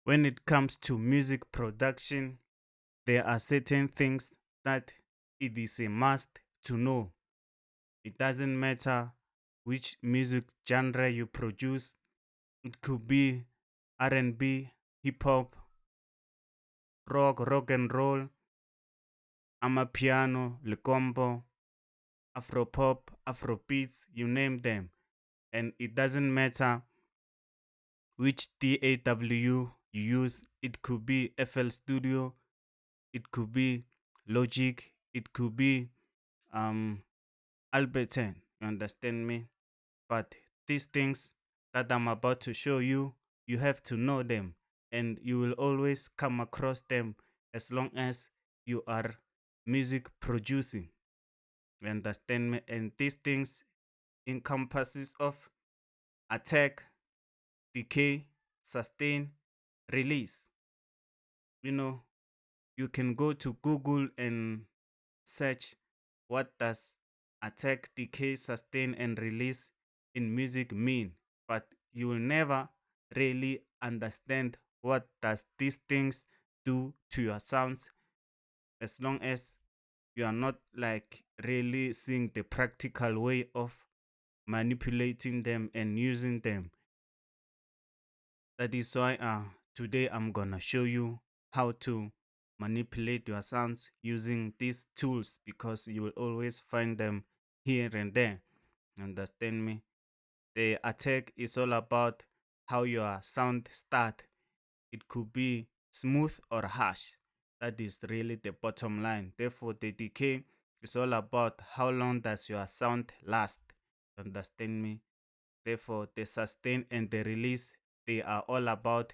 When it comes to music production, there are certain things that it is a must to know. It doesn't matter which music genre you produce. It could be R&B, hip hop, rock and roll, amapiano, lecombo, afropop, afrobeats, you name them. And it doesn't matter which DAW you use. It could be FL Studio, it could be Logic, it could be um Albertine. You understand me? But these things that I'm about to show you, you have to know them, and you will always come across them as long as you are music producing. You understand me? And these things encompasses of attack, decay, sustain, release. You know, you can go to Google and search what does attack, decay, sustain, and release in music mean, but you will never really understand what does these things do to your sounds as long as you are not like really seeing the practical way of manipulating them and using them. That is why today I'm gonna show you how to manipulate your sounds using these tools, because you will always find them here and there. Understand me? The attack is all about how your sound start. It could be smooth or harsh. That is really the bottom line. Therefore, the decay is all about how long does your sound last. Understand me? Therefore, the sustain and the release, they are all about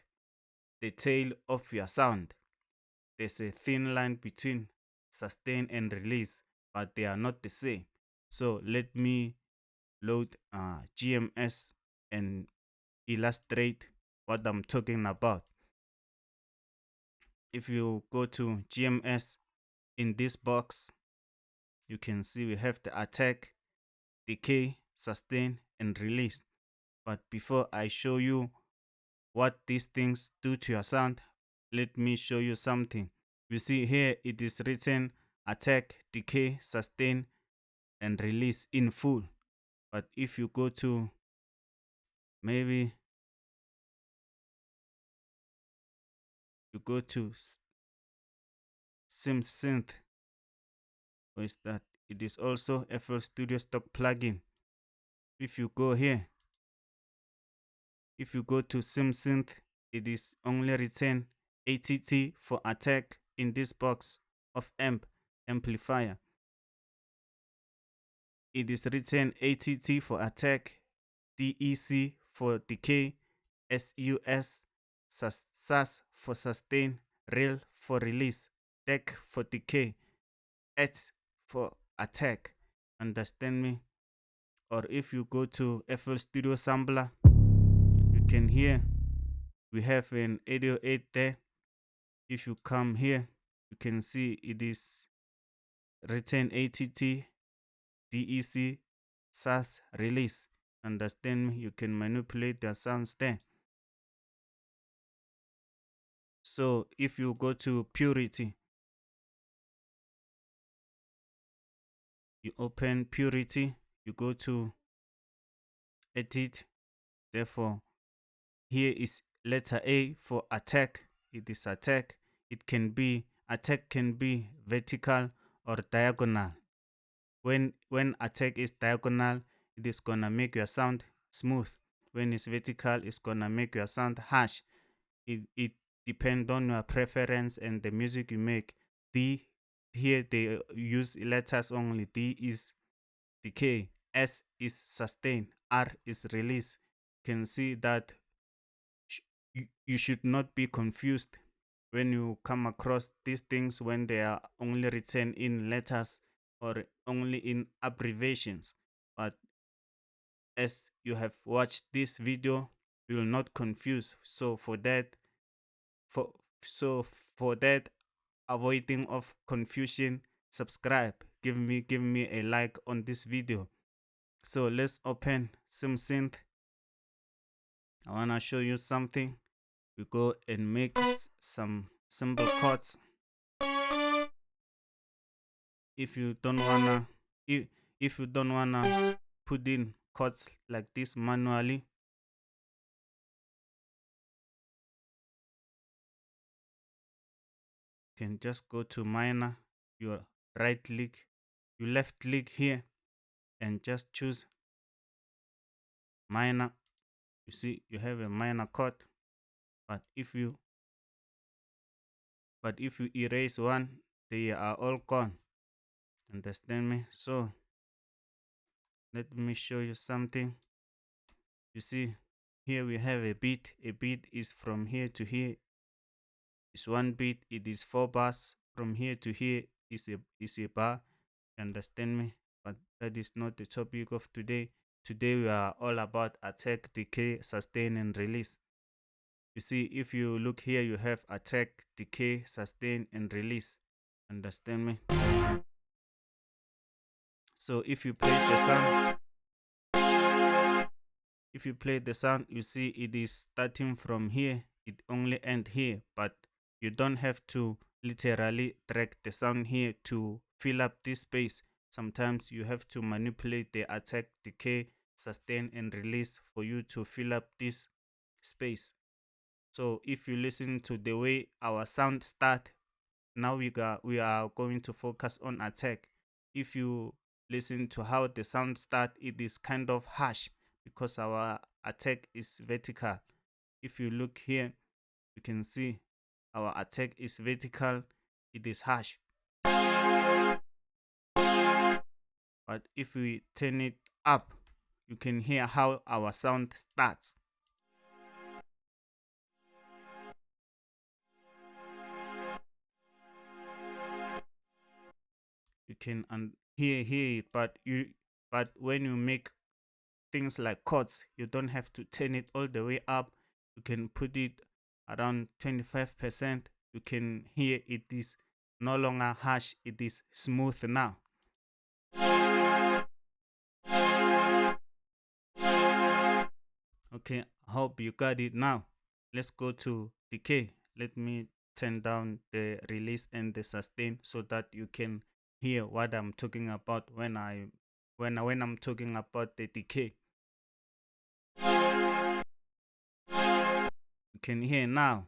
the tail of your sound. There's a thin line between sustain and release, but they are not the same. So let me load GMS and illustrate what I'm talking about. If you go to GMS in this box, you can see we have the attack, decay, sustain, and release. But before I show you what these things do to your sound, let me show you something. You see here it is written attack, decay, sustain, and release in full. But if you go to maybe you go to SimSynth, or is that it is also FL Studio stock plugin. If you go here, if you go to SimSynth, it is only written ATT for attack in this box of amplifier. It is written ATT for attack, DEC for decay, SUS, SAS for sustain, REL for release, DEC for decay, H for attack. Understand me? Or if you go to FL Studio Sampler, you can hear we have an 808 there. If you come here, you can see it is written ATT, DEC, SAS, release. Understand me? You can manipulate the sounds there. So if you go to Purity, you open Purity, you go to Edit. Therefore, here is letter A for attack. It is attack. It can be attack can be vertical or diagonal. When attack is diagonal, it is gonna make your sound smooth. When it's vertical, it's gonna make your sound harsh. It depends on your preference and the music you make. D here they use letters only. D is decay, S is sustain, R is release. You can see that you should not be confused when you come across these things when they are only written in letters or only in abbreviations. But as you have watched this video, you will not confuse. For so for that avoiding of confusion, subscribe, give me a like on this video. So let's open SimSynth. I wanna show you something. we go and make some simple chords. If you don't wanna if you don't wanna put in chords like this manually, you can just go to minor, you right click, you left click here and just choose minor. You see you have a minor chord, but if you erase one, they are all gone. Understand me? So let me show you something. You see here we have a beat. A beat is from here to here is one beat. It is 4 bars. From here to here is a bar. Understand me? But that is not the topic of today. Today we are all about attack, decay, sustain, and release. You see, if you look here, you have attack, decay, sustain, and release. Understand me? So if you play the sound, you see it is starting from here. It only ends here, but you don't have to literally drag the sound here to fill up this space. Sometimes you have to manipulate the attack, decay, sustain, and release for you to fill up this space. So if you listen to the way our sound start, now we are going to focus on attack. If you listen to how the sound start, it is kind of harsh because our attack is vertical. If you look here, you can see our attack is vertical, it is harsh. But if we turn it up, you can hear how our sound starts. You can hear it, but when you make things like chords, you don't have to turn it all the way up. You can put it around 25%. You can hear it is no longer harsh, it is smooth now. Okay, I hope you got it now. Let's go to decay. Let me turn down the release and the sustain so that you can hear what I'm talking about when I'm talking about the decay. You can hear now.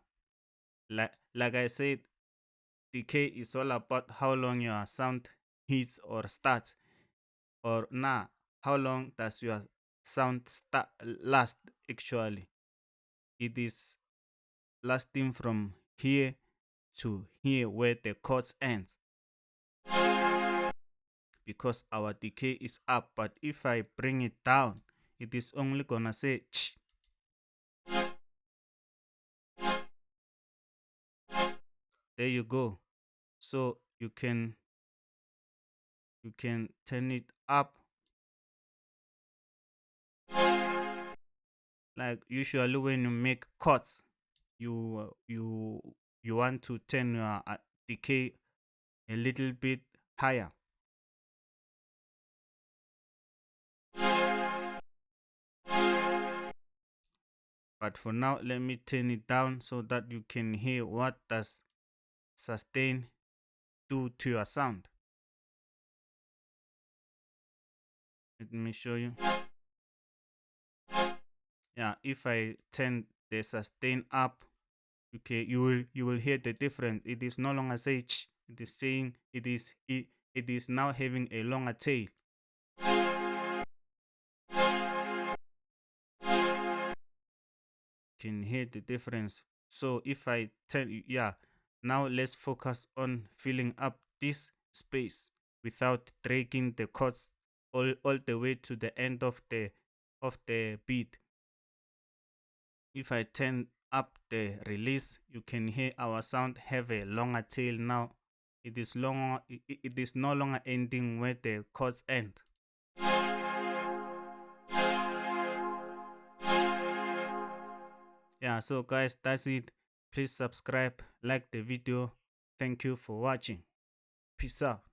Like I said, decay is all about how long your sound hits or starts, or how long does your sound last actually. It is lasting from here to here where the chords ends, because our decay is up. But if I bring it down, it is only gonna say ch. There you go. So you can turn it up. Like usually when you make chords, you want to turn your decay a little bit higher. But for now, let me turn it down so that you can hear what does sustain do to your sound. Let me show you. Yeah, if I turn the sustain up, okay, you will hear the difference. It is no longer say ch, it is saying it is now having a longer tail. Can hear the difference. So if I turn, yeah, now let's focus on filling up this space without dragging the chords all the way to the end of the beat. If I turn up the release, you can hear our sound have a longer tail now. It is longer. It is no longer ending where the chords end. Yeah, so guys, that's it. Please subscribe, like the video. Thank you for watching. Peace out.